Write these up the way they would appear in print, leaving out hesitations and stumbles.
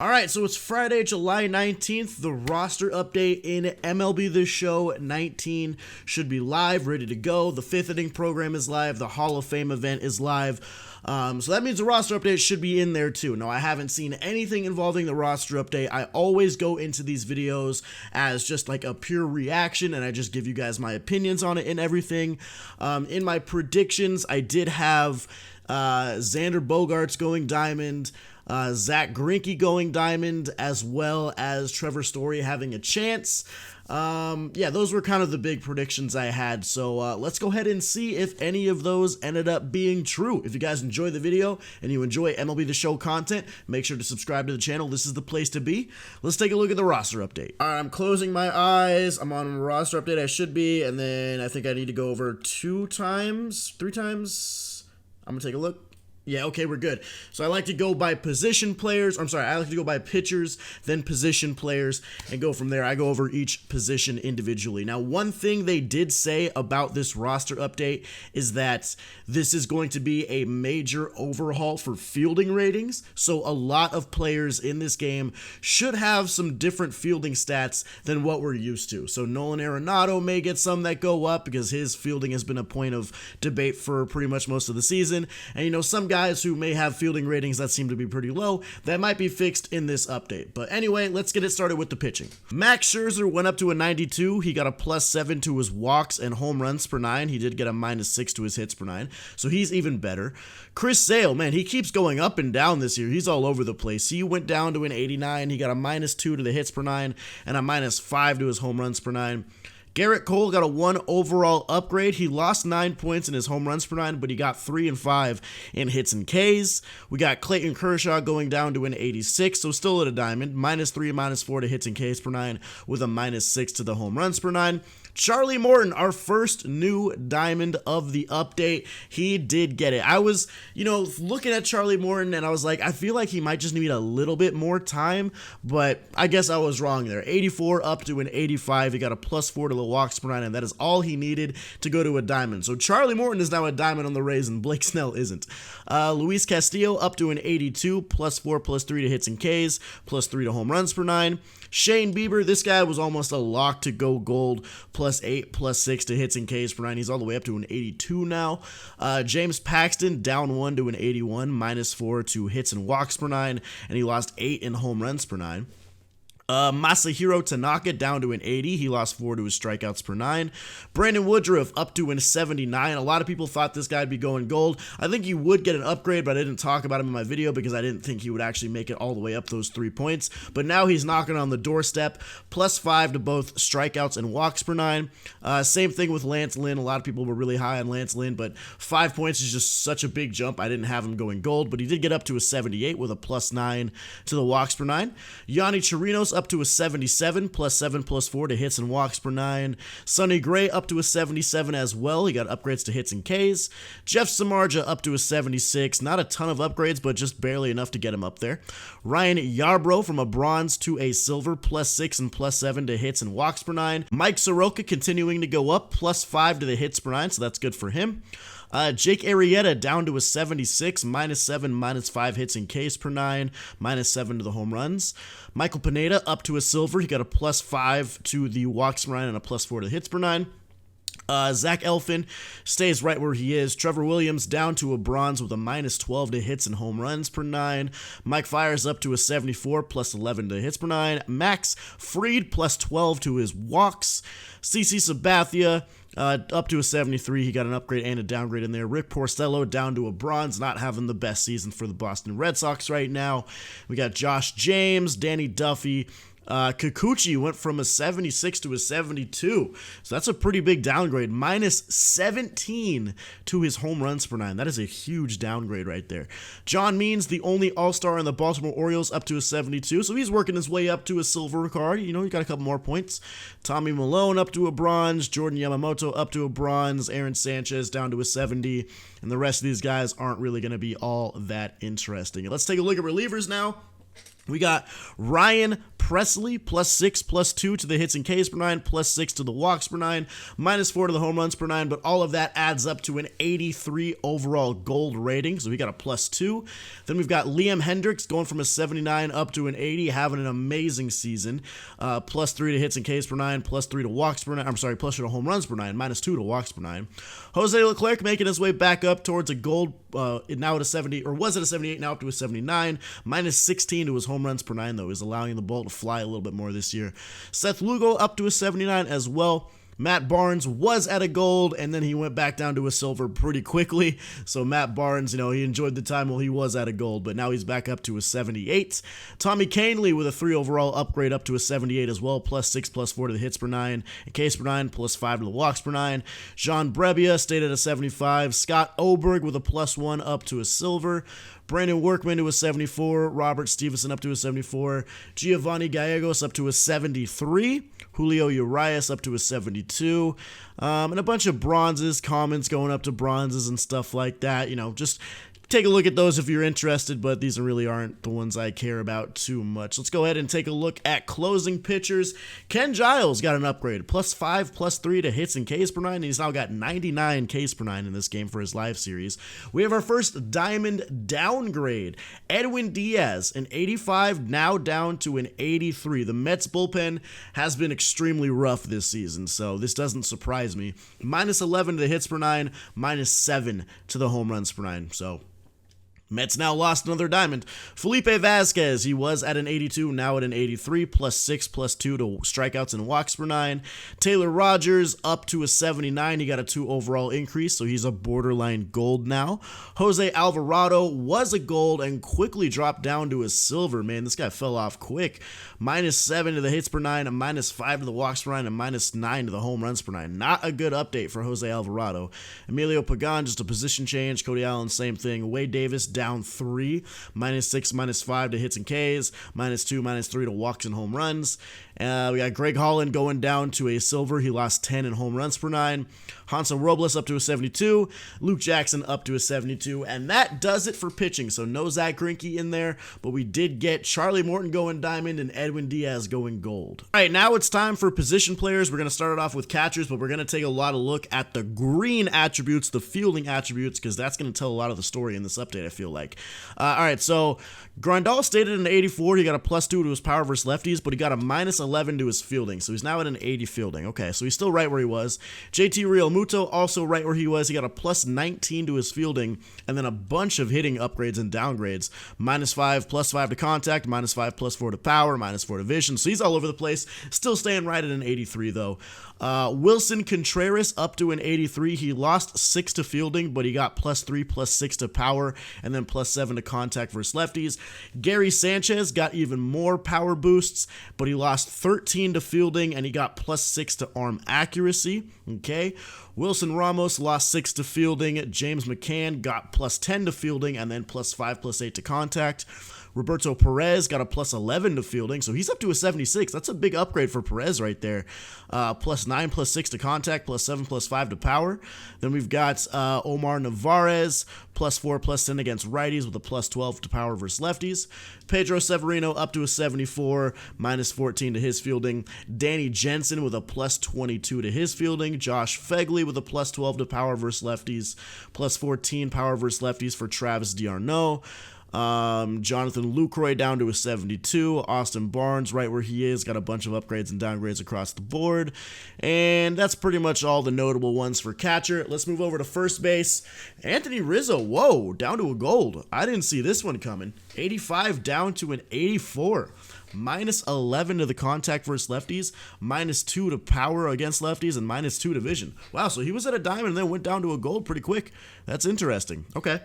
All right, so it's Friday, July 19th. The roster update in MLB The Show 19 should be live, ready to go. The fifth inning program is live. The Hall of Fame event is live. So that means the roster update should be in there too. No, I haven't seen anything involving the roster update. I always go into these videos as just like a pure reaction, and I just give you guys my opinions on it and everything. In my predictions, I did have Xander Bogaerts going diamond, Zach Greinke going diamond, as well as Trevor Story having a chance. Yeah, those were kind of the big predictions I had, so let's go ahead and see if any of those ended up being true. If you guys enjoy the video and you enjoy MLB The Show content, make sure to subscribe to the channel. This is the place to be. Let's take a look at the roster update. All right, I'm closing my eyes. I'm on roster update. I should be, and then I think I need to go over three times. I'm gonna take a look. Yeah, okay, we're good. So I like to go by position players. I like to go by pitchers, then position players, and go from there. I go over each position individually. Now, one thing they did say about this roster update is that this is going to be a major overhaul for fielding ratings. So a lot of players in this game should have some different fielding stats than what we're used to. So Nolan Arenado may get some that go up because his fielding has been a point of debate for pretty much most of the season. And, you know, some guys who may have fielding ratings that seem to be pretty low, that might be fixed in this update. But anyway, let's get it started with the pitching. Max Scherzer went up to a 92. He got a +7 to his walks and home runs per 9. He did get a -6 to his hits per 9, so he's even better. Chris Sale, man, he keeps going up and down this year. He's all over the place. He went down to an 89. He got a -2 to the hits per 9 and a -5 to his home runs per 9. Garrett Cole got a 1 overall upgrade. He lost 9 points in his home runs per 9, but he got 3 and 5 in hits and Ks. We got Clayton Kershaw going down to an 86, so still at a diamond. -3, -4 to hits and Ks per 9 with a -6 to the home runs per 9. Charlie Morton, our first new diamond of the update, he did get it. I was, looking at Charlie Morton and I was like, I feel like he might just need a little bit more time, but I guess I was wrong there. 84 up to an 85. He got a +4 to the walks per 9, and that is all he needed to go to a diamond. So Charlie Morton is now a diamond on the Rays, and Blake Snell isn't. Luis Castillo up to an 82, +4, +3 to hits and Ks, +3 to home runs per 9. Shane Bieber, this guy was almost a lock to go gold, +8, +6 to hits and Ks per 9. He's all the way up to an 82 now. James Paxton down 1 to an 81, -4 to hits and walks per 9, and he lost 8 in home runs per 9. Masahiro Tanaka down to an 80. He lost 4 to his strikeouts per 9. Brandon Woodruff up to an 79. A lot of people thought this guy would be going gold. I think he would get an upgrade, but I didn't talk about him in my video because I didn't think he would actually make it all the way up those 3 points. But now he's knocking on the doorstep. +5 to both strikeouts and walks per 9. Same thing with Lance Lynn. A lot of people were really high on Lance Lynn, but 5 points is just such a big jump. I didn't have him going gold, but he did get up to a 78 with a +9 to the walks per 9. Yanni Chirinos up to a 77, +7, +4 to hits and walks per 9. Sonny Gray up to a 77 as well. He got upgrades to hits and Ks. Jeff Samardzija up to a 76. Not a ton of upgrades, but just barely enough to get him up there. Ryan Yarbrough from a bronze to a silver, +6 and +7 to hits and walks per 9. Mike Soroka continuing to go up, +5 to the hits per 9, so that's good for him. Jake Arrieta down to a 76, -7, -5 hits and Ks per 9, -7 to the home runs. Michael Pineda up to a silver. He got a +5 to the walks per 9 and a +4 to the hits per 9. Zach Elfin stays right where he is. Trevor Williams down to a bronze with a -12 to hits and home runs per 9. Mike Fiers up to a 74, +11 to hits per 9. Max Fried +12 to his walks. CC Sabathia up to a 73. He got an upgrade and a downgrade in there. Rick Porcello down to a bronze, not having the best season for the Boston Red Sox right now. We got Josh James, Danny Duffy. Kikuchi went from a 76 to a 72, so that's a pretty big downgrade. -17 to his home runs per 9. That is a huge downgrade right there. John Means, the only all-star in the Baltimore Orioles, up to a 72, so he's working his way up to a silver card. He got a couple more points. Tommy Malone up to a bronze. Jordan Yamamoto up to a bronze. Aaron Sanchez down to a 70, and the rest of these guys aren't really going to be all that interesting. Let's take a look at relievers now. We got Ryan Presley, +6, +2 to the hits and Ks per 9, +6 to the walks per 9, -4 to the home runs per 9, but all of that adds up to an 83 overall gold rating, so we got a +2. Then we've got Liam Hendricks going from a 79 up to an 80, having an amazing season. +3 to hits and Ks per 9, +3 to walks per 9, +3 to home runs per 9, -2 to walks per 9. Jose Leclerc making his way back up towards a gold, now at a 70, or was at a 78, now up to a 79, -16 to his home runs per 9, though. He's allowing the ball to fly a little bit more this year. Seth Lugo up to a 79 as well. Matt Barnes was at a gold, and then he went back down to a silver pretty quickly. So Matt Barnes, he enjoyed the time while he was at a gold, but now he's back up to a 78. Tommy Canely with a 3 overall upgrade up to a 78 as well, +6, +4 to the hits per 9, and Ks per 9, +5 to the walks per 9. Jean Brebbia stayed at a 75. Scott Oberg with a +1 up to a silver. Brandon Workman to a 74, Robert Stevenson up to a 74, Giovanni Gallegos up to a 73, Julio Urias up to a 72, and a bunch of bronzes, commons going up to bronzes and stuff like that. Just take a look at those if you're interested, but these really aren't the ones I care about too much. Let's go ahead and take a look at closing pitchers. Ken Giles got an upgrade, +5, +3 to hits and Ks per 9, and he's now got 99 Ks per 9 in this game for his live series. We have our first diamond downgrade. Edwin Diaz, an 85, now down to an 83. The Mets bullpen has been extremely rough this season, so this doesn't surprise me. -11 to the hits per 9, -7 to the home runs per 9, so Mets now lost another diamond. Felipe Vasquez, he was at an 82, now at an 83, +6, +2 to strikeouts and walks per 9. Taylor Rogers up to a 79. He got a 2 overall increase, so he's a borderline gold now. Jose Alvarado was a gold and quickly dropped down to a silver. Man, this guy fell off quick. -7 to the hits per 9, a -5 to the walks per 9, and -9 to the home runs per 9. Not a good update for Jose Alvarado. Emilio Pagan, just a position change. Cody Allen, same thing. Wade Davis, down 3, -6, -5 to hits and Ks, -2, -3 to walks and home runs. We got Greg Holland going down to a silver. He lost 10 in home runs per 9. Hanson Robles up to a 72. Luke Jackson up to a 72. And that does it for pitching. So no Zach Greinke in there, but we did get Charlie Morton going diamond and Edwin Diaz going gold. All right, now it's time for position players. We're going to start it off with catchers, but we're going to take a lot of look at the green attributes, the fielding attributes, because that's going to tell a lot of the story in this update, I feel like. All right, so Grandal stayed at an 84. He got a +2 to his power versus lefties, but he got a -11 to his fielding, so he's now at an 80 fielding. Okay, so he's still right where he was. JT Realmuto also right where he was. He got a +19 to his fielding, and then a bunch of hitting upgrades and downgrades. -5, +5 to contact, -5, +4 to power, -4 to vision, so he's all over the place. Still staying right at an 83, though. Wilson Contreras up to an 83. He lost 6 to fielding, but he got +3, +6 to power, and then +7 to contact versus lefties. Gary Sanchez got even more power boosts, but he lost 13 to fielding, and he got +6 to arm accuracy. Okay. Wilson Ramos lost 6 to fielding. James McCann got +10 to fielding, and then +5, +8 to contact. Roberto Perez got a +11 to fielding, so he's up to a 76. That's a big upgrade for Perez right there. +9, +6 to contact, +7, +5 to power. Then we've got Omar Narvaez, +4, +10 against righties with a +12 to power versus lefties. Pedro Severino up to a 74, -14 to his fielding. Danny Jensen with a +22 to his fielding. Josh Fegley with a +12 to power versus lefties, +14 power versus lefties for Travis d'Arnaud. Jonathan Lucroy down to a 72. Austin Barnes right where he is, got a bunch of upgrades and downgrades across the board. And that's pretty much all the notable ones for catcher. Let's move over to first base. Anthony Rizzo, whoa, down to a gold. I didn't see this one coming. 85 down to an 84. -11 to the contact versus lefties, -2 to power against lefties, and -2 to vision. Wow, so he was at a diamond and then went down to a gold pretty quick. That's interesting. Okay.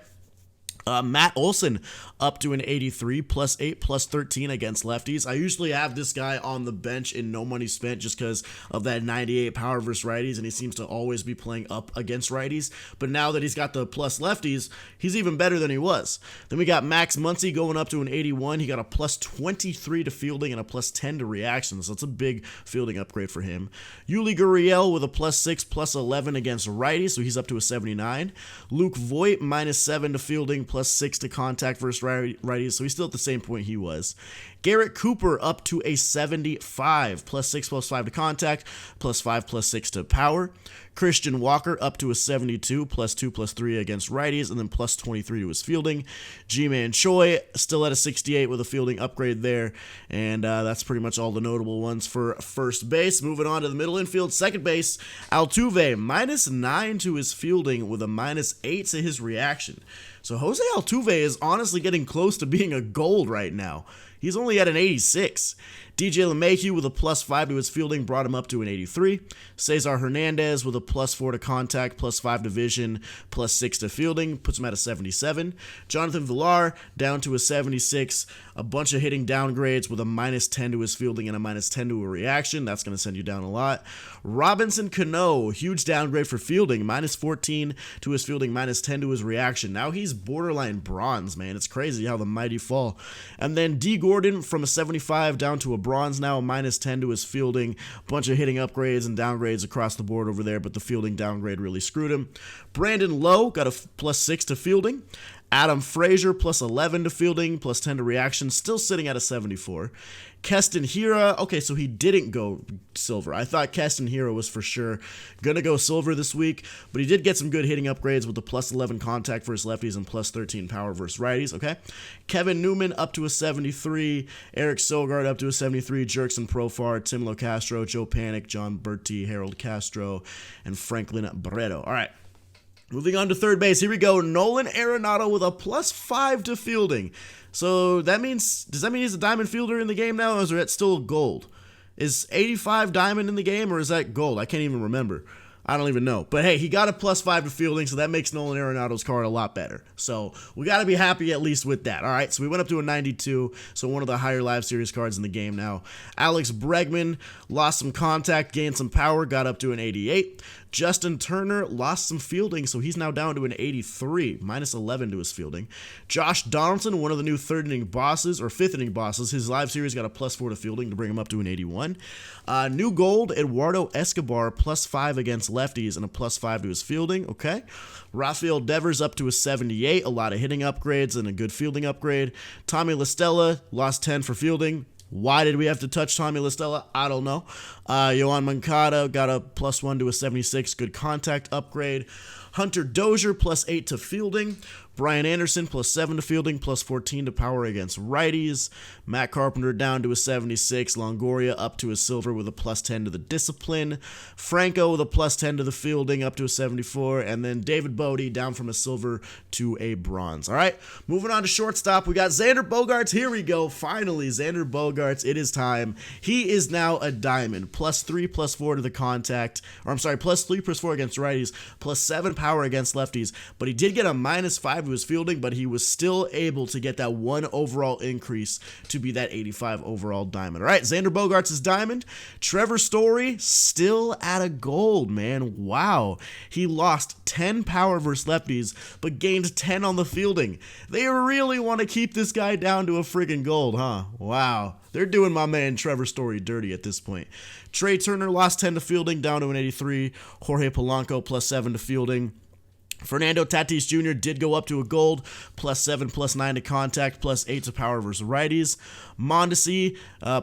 Matt Olsen up to an 83, +8, +13 against lefties. I usually have this guy on the bench in no money spent just because of that 98 power versus righties, and he seems to always be playing up against righties. But now that he's got the plus lefties, he's even better than he was. Then we got Max Muncy going up to an 81. He got a +23 to fielding and a +10 to reactions, so it's a big fielding upgrade for him. Yuli Gurriel with a +6, +11 against righties, so he's up to a 79. Luke Voigt, -7 to fielding, plus 6 to contact versus righties, so he's still at the same point he was. Garrett Cooper up to a 75, plus 6 plus 5 to contact, plus 5 plus 6 to power. Christian Walker up to a 72, plus 2 plus 3 against righties, and then plus 23 to his fielding. G-Man Choi still at a 68 with a fielding upgrade there, and that's pretty much all the notable ones for first base. Moving on to the middle infield, second base, Altuve, minus 9 to his fielding with a minus 8 to his reaction. So Jose Altuve is honestly getting close to being a gold right now. He's only at an 86. DJ LeMahieu with a plus 5 to his fielding brought him up to an 83. Cesar Hernandez with a plus 4 to contact, plus 5 to vision, plus 6 to fielding, puts him at a 77. Jonathan Villar down to a 76. A bunch of hitting downgrades with a minus 10 to his fielding and a minus 10 to a reaction. That's going to send you down a lot. Robinson Cano, huge downgrade for fielding, minus 14 to his fielding, minus 10 to his reaction. Now he's borderline bronze, man. It's crazy how the mighty fall. And then D. Gordon from a 75 down to a bronze now, minus 10 to his fielding. Bunch of hitting upgrades and downgrades across the board over there, but the fielding downgrade really screwed him. Brandon Lowe got a plus 6 to fielding. Adam Frazier plus 11 to fielding, plus 10 to reaction, still sitting at a 74. Keston Hiura, okay, so he didn't go silver. I thought Keston Hiura was for sure going to go silver this week, but he did get some good hitting upgrades with the plus 11 contact versus lefties and plus 13 power versus righties, okay? Kevin Newman up to a 73, Eric Sogard up to a 73, Jerkson Profar, Tim Locastro, Joe Panic, John Berti, Harold Castro, and Franklin Barreto. All right. Moving on to third base, here we go. Nolan Arenado with a plus 5 to fielding. So that means, does that mean he's a diamond fielder in the game now, or is that still gold? Is 85 diamond in the game, or is that gold? I can't even remember. I don't even know. But hey, he got a plus 5 to fielding, so that makes Nolan Arenado's card a lot better. So we got to be happy at least with that. All right, so we went up to a 92, so one of the higher live series cards in the game now. Alex Bregman lost some contact, gained some power, got up to an 88. Justin Turner lost some fielding, so he's now down to an 83, minus 11 to his fielding. Josh Donaldson, one of the new third inning bosses, or fifth inning bosses, his live series got a plus 4 to fielding to bring him up to an 81. New gold, Eduardo Escobar, plus 5 against lefties and a plus 5 to his fielding, okay. Rafael Devers up to a 78, a lot of hitting upgrades and a good fielding upgrade. Tommy LaStella lost 10 for fielding. Why did we have to touch Tommy LaStella? I don't know. Yohan Moncada got a plus 1 to a 76, good contact upgrade. Hunter Dozier plus 8 to fielding. Brian Anderson plus 7 to fielding, plus 14 to power against righties. Matt Carpenter down to a 76. Longoria up to a silver with a plus 10 to the discipline. Franco with a plus 10 to the fielding, up to a 74. And then David Bodie down from a silver to a bronze. All right, moving on to shortstop. We got Xander Bogaerts. Here we go. Finally, Xander Bogaerts. It is time. He is now a diamond. Plus 3, plus 4 to the contact. Or I'm sorry, plus 3, plus 4 against righties. Plus 7 power against lefties. But he did get a minus 5 to his fielding, but he was still able to get that 1 overall increase to be that 85 overall diamond. All right, Xander Bogaerts is diamond. Trevor Story still at a gold, man. Wow. He lost 10 power versus lefties, but gained 10 on the fielding. They really want to keep this guy down to a friggin' gold, huh? Wow. They're doing my man Trevor Story dirty at this point. Trey Turner lost 10 to fielding, down to an 83. Jorge Polanco plus 7 to fielding. Fernando Tatis Jr. did go up to a gold, plus 7, plus 9 to contact, plus 8 to power versus righties. Mondesi,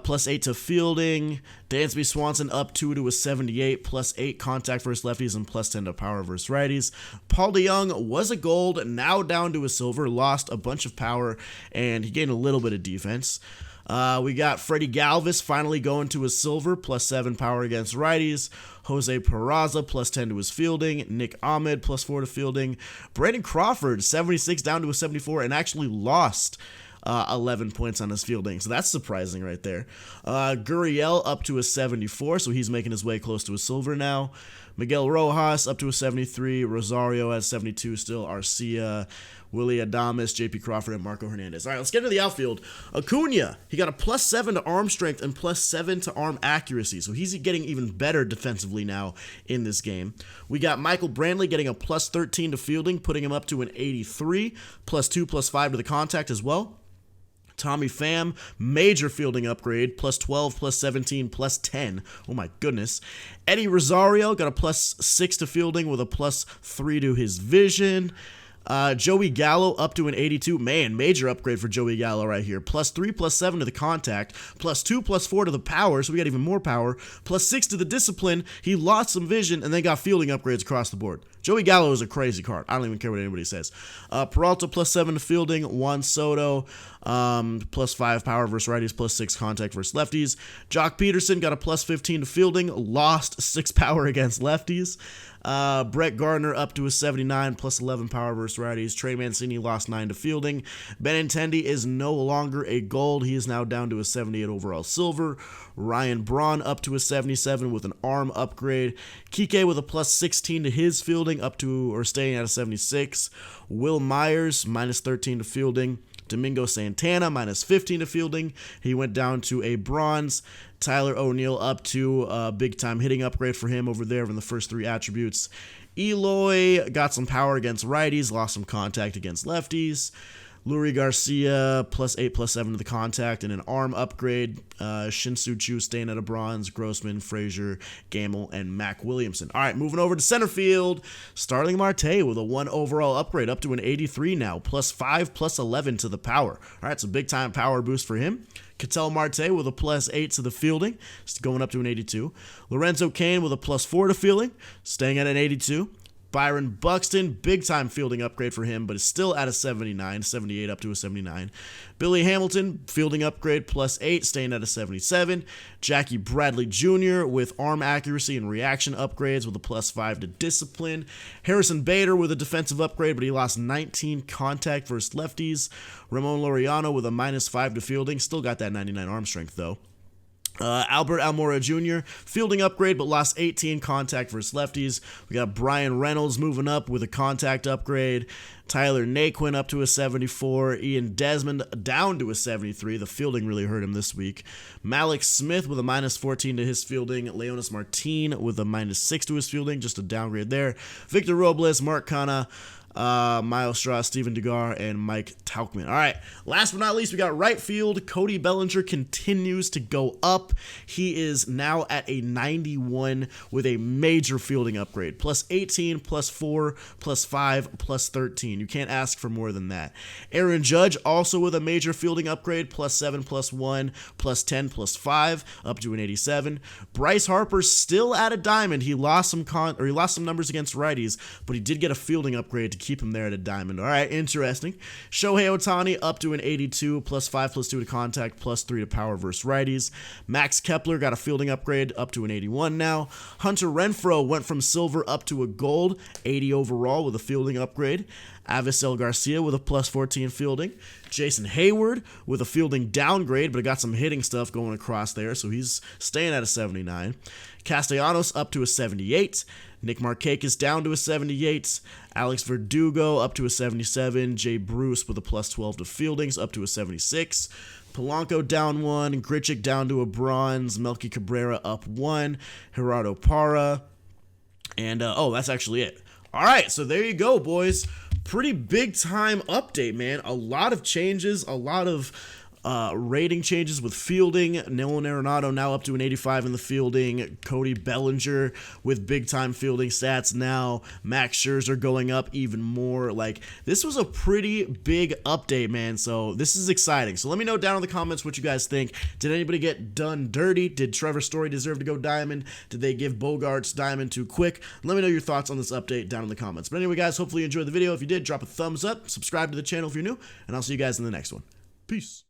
plus 8 to fielding. Dansby Swanson up 2 to a 78, plus 8 contact versus lefties, and plus 10 to power versus righties. Paul DeJong was a gold, now down to a silver, lost a bunch of power, and he gained a little bit of defense. We got Freddie Galvis finally going to a silver, plus 7 power against righties. Jose Peraza, plus 10 to his fielding. Nick Ahmed, plus 4 to fielding. Brandon Crawford, 76 down to a 74, and actually lost 11 points on his fielding. So that's surprising right there. Gurriel up to a 74, so he's making his way close to a silver now. Miguel Rojas up to a 73. Rosario at 72 still. Arcia, Willie Adames, J.P. Crawford, and Marco Hernandez. All right, let's get into the outfield. Acuna, he got a plus 7 to arm strength and plus 7 to arm accuracy, so he's getting even better defensively now in this game. We got Michael Brantley getting a plus 13 to fielding, putting him up to an 83, plus 2, plus 5 to the contact as well. Tommy Pham, major fielding upgrade, plus 12, plus 17, plus 10. Oh my goodness. Eddie Rosario got a plus 6 to fielding with a plus 3 to his vision. Joey Gallo up to an 82. Man, major upgrade for Joey Gallo right here. +3, +7 to the contact, +2, +4 to the power, so we got even more power, +6 to the discipline. He lost some vision and then got fielding upgrades across the board. Joey Gallo is a crazy card. I don't even care what anybody says. Peralta +7 to fielding. Juan Soto +5 power versus righties, +6 contact versus lefties. Jock Peterson got a +15 to fielding, lost 6 power against lefties. Brett Gardner up to a 79, +11 power versus righties. Trey Mancini lost 9 to fielding. Benintendi is no longer a gold. He is now down to a 78 overall silver. Ryan Braun up to a 77 with an arm upgrade. Kike with a +16 to his fielding, up to or staying at a 76. Will Myers -13 to fielding. Domingo Santana -15 to fielding. He went down to a bronze. Tyler O'Neill up to a big-time hitting upgrade for him over there in the first 3 attributes. Eloy got some power against righties, lost some contact against lefties. Lurie Garcia +8, +7 to the contact and an arm upgrade. Shin-Soo Choo staying at a bronze. Grossman, Frazier, Gamble, and Mac Williamson. All right, moving over to Centerfield. Starling Marte with a 1 overall upgrade up to an 83 now. +5, +11 to the power. All right, so big-time power boost for him. Ketel Marte with a +8 to the fielding, going up to an 82. Lorenzo Cain with a +4 to fielding, staying at an 82. Byron Buxton, big-time fielding upgrade for him, but is still at a 79, 78 up to a 79. Billy Hamilton, fielding upgrade +8, staying at a 77. Jackie Bradley Jr. with arm accuracy and reaction upgrades with a +5 to discipline. Harrison Bader with a defensive upgrade, but he lost 19 contact versus lefties. Ramon Laureano with a -5 to fielding, still got that 99 arm strength though. Albert Almora Jr., fielding upgrade, but lost 18 contact versus lefties. We got Brian Reynolds moving up with a contact upgrade. Tyler Naquin up to a 74. Ian Desmond down to a 73. The fielding really hurt him this week. Malik Smith with a -14 to his fielding. Leonis Martin with a -6 to his fielding, just a downgrade there. Victor Robles, Mark Canha, Miles Straw, Steven Degar, and Mike Tauchman. All right, last but not least, we got right field. Cody Bellinger continues to go up. He is now at a 91 with a major fielding upgrade. +18, +4, +5, +13. You can't ask for more than that. Aaron Judge also with a major fielding upgrade, +7, +1, +10, +5, up to an 87. Bryce Harper still at a diamond. He lost some numbers against righties, but he did get a fielding upgrade to keep him there at a diamond. All right, interesting. Shohei Ohtani up to an 82, +5, +2 to contact, +3 to power versus righties. Max Kepler got a fielding upgrade up to an 81 now. Hunter Renfroe went from silver up to a gold, 80 overall with a fielding upgrade. Avisel Garcia with a +14 fielding. Jason Hayward with a fielding downgrade, but got some hitting stuff going across there, so he's staying at a 79. Castellanos up to a 78. Nick Markakis down to a 78. Alex Verdugo up to a 77. Jay Bruce with a +12 to fieldings up to a 76. Polanco down 1. Grichuk down to a bronze. Melky Cabrera up 1. Gerardo Parra. And, that's actually it. All right, so there you go, boys. Pretty big time update, man. A lot of changes, a lot of rating changes with fielding. Nolan Arenado now up to an 85 in the fielding. Cody Bellinger with big time fielding stats now. Max Scherzer going up even more. Like, this was a pretty big update, man. So this is exciting. So let me know down in the comments what you guys think. Did anybody get done dirty? Did Trevor Story deserve to go diamond? Did they give Bogaerts diamond too quick? Let me know your thoughts on this update down in the comments. But anyway, guys, hopefully you enjoyed the video. If you did, drop a thumbs up, subscribe to the channel if you're new, and I'll see you guys in the next one. Peace.